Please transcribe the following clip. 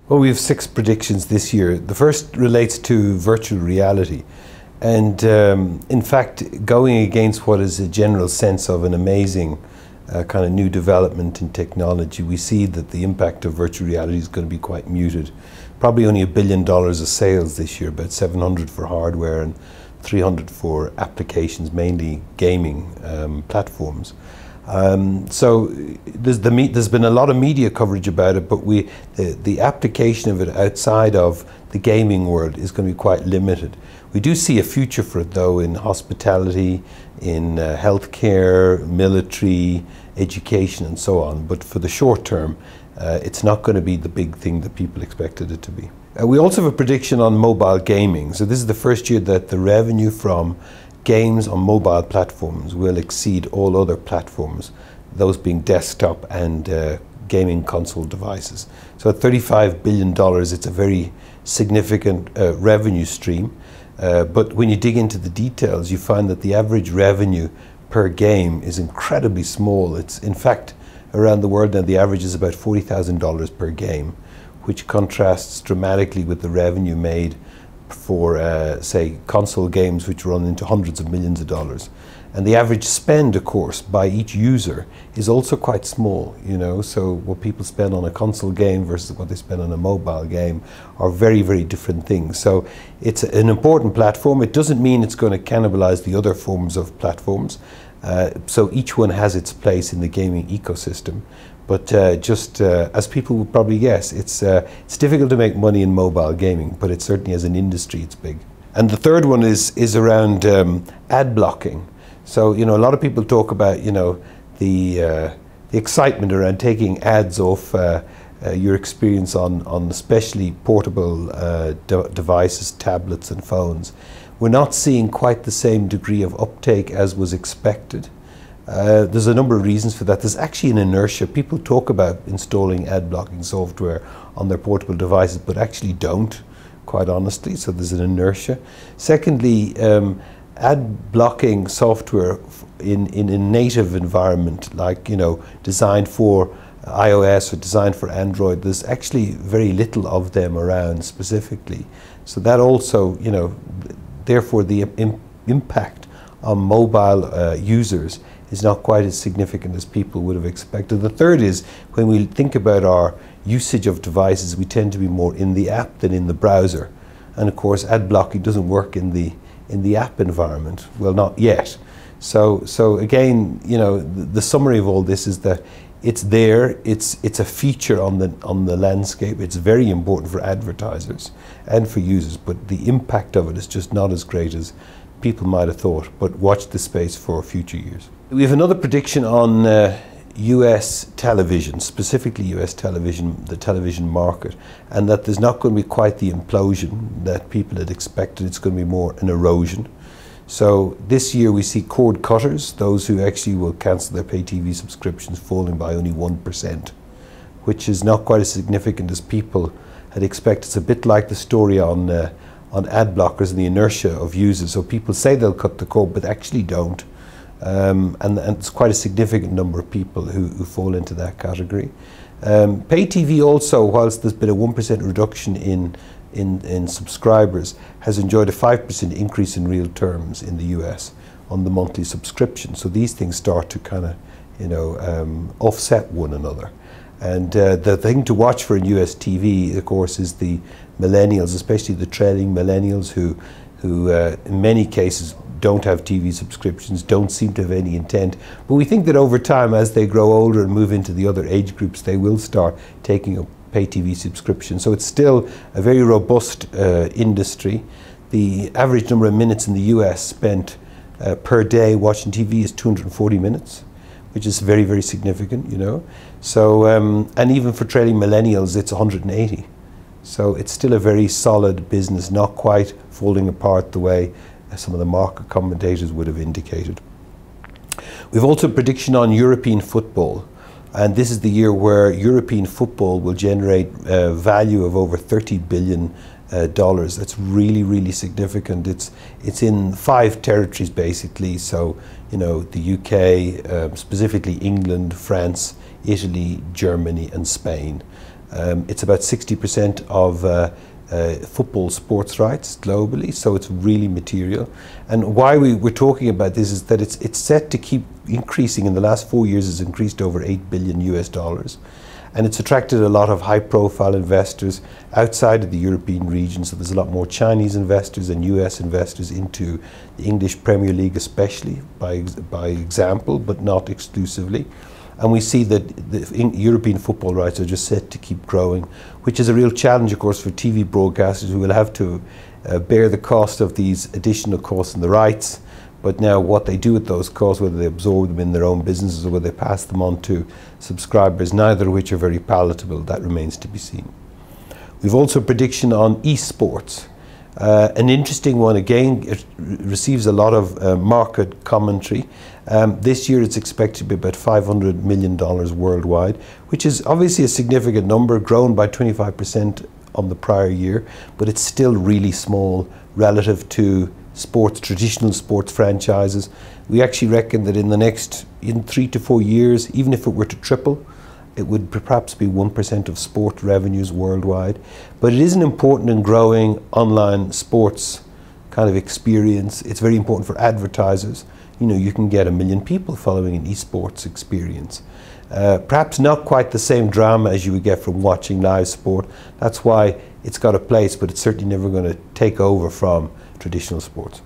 Well, we have 6 predictions this year. The first relates to virtual reality. And in fact, going against what is a general sense of an amazing kind of new development in technology, we see that the impact of virtual reality is going to be quite muted. Probably only $1 billion of sales this year, about 700 for hardware and 300 for applications, mainly gaming platforms. So there's been a lot of media coverage about it, but the application of it outside of the gaming world is going to be quite limited. We do see a future for it though in hospitality, in healthcare, military, education and so on, but for the short term it's not going to be the big thing that people expected it to be. We also have a prediction on mobile gaming. So this is the first year that the revenue from games on mobile platforms will exceed all other platforms, those being desktop and gaming console devices. So at $35 billion, it's a very significant revenue stream. But when you dig into the details, you find that the average revenue per game is incredibly small. It's in fact around the world now the average is about $40,000 per game, which contrasts dramatically with the revenue made for say console games which run into hundreds of millions of dollars. And the average spend, of course, by each user is also quite small, you know, so what people spend on a console game versus what they spend on a mobile game are very, very different things. So it's an important platform. It doesn't mean it's going to cannibalize the other forms of platforms. So each one has its place in the gaming ecosystem. But as people would probably guess, it's difficult to make money in mobile gaming, but it certainly as an industry it's big. And the third one is around ad blocking. So, you know, a lot of people talk about, you know, the excitement around taking ads off your experience on especially portable devices, tablets and phones. We're not seeing quite the same degree of uptake as was expected. There's a number of reasons for that. There's actually an inertia. People talk about installing ad blocking software on their portable devices, but actually don't, quite honestly. So there's an inertia. Secondly, ad blocking software in a native environment, like, you know, designed for iOS or designed for Android, there's actually very little of them around specifically. So that also, you know, therefore the impact on mobile users is not quite as significant as people would have expected. The third is, when we think about our usage of devices, we tend to be more in the app than in the browser. And of course, ad blocking doesn't work in the app environment. Well, not yet. So again, you know, the summary of all this is that it's there, it's a feature on the landscape. It's very important for advertisers and for users, but the impact of it is just not as great as people might have thought. But watch this space for future years. We have another prediction on US television, specifically US television, the television market, and that there's not going to be quite the implosion that people had expected. It's going to be more an erosion. So this year we see cord cutters, those who actually will cancel their pay TV subscriptions, falling by only 1%, which is not quite as significant as people had expected. It's a bit like the story on ad blockers and the inertia of users. So people say they'll cut the cord, but actually don't. And it's quite a significant number of people who fall into that category. Pay TV also, whilst there's been a 1% reduction in subscribers, has enjoyed a 5% increase in real terms in the US on the monthly subscription. So these things start to kind of, you know, offset one another. And the thing to watch for in US TV, of course, is the millennials, especially the trailing millennials who in many cases don't have TV subscriptions, don't seem to have any intent. But we think that over time, as they grow older and move into the other age groups, they will start taking up pay TV subscriptions. So it's still a very robust industry. The average number of minutes in the US spent per day watching TV is 240 minutes, which is very, very significant, you know. So, and even for trailing millennials, it's 180. So it's still a very solid business, not quite falling apart the way some of the market commentators would have indicated. We've also a prediction on European football. And this is the year where European football will generate value of over $30 billion. That's really, really significant. It's in 5 territories basically. So, you know, the UK, specifically England, France, Italy, Germany and Spain. It's about 60% of football sports rights globally, so it's really material. And why we're talking about this is that it's set to keep increasing. In the last 4 years, it's increased over $8 billion US. And it's attracted a lot of high-profile investors outside of the European region. So there's a lot more Chinese investors and US investors into the English Premier League, especially by example, but not exclusively. And we see that the European football rights are just set to keep growing, which is a real challenge, of course, for TV broadcasters who will have to bear the cost of these additional costs and the rights. But now what they do with those costs, whether they absorb them in their own businesses or whether they pass them on to subscribers, neither of which are very palatable, that remains to be seen. We've also a prediction on esports. An interesting one, again, it receives a lot of market commentary. This year it's expected to be about $500 million worldwide, which is obviously a significant number, grown by 25% on the prior year, but it's still really small relative to traditional sports franchises. We actually reckon that in 3 to 4 years, even if it were to triple, it would perhaps be 1% of sport revenues worldwide. But it is an important and growing online sports kind of experience. It's very important for advertisers. You know, you can get 1 million people following an esports experience. Perhaps not quite the same drama as you would get from watching live sport. That's why it's got a place, but it's certainly never going to take over from traditional sports.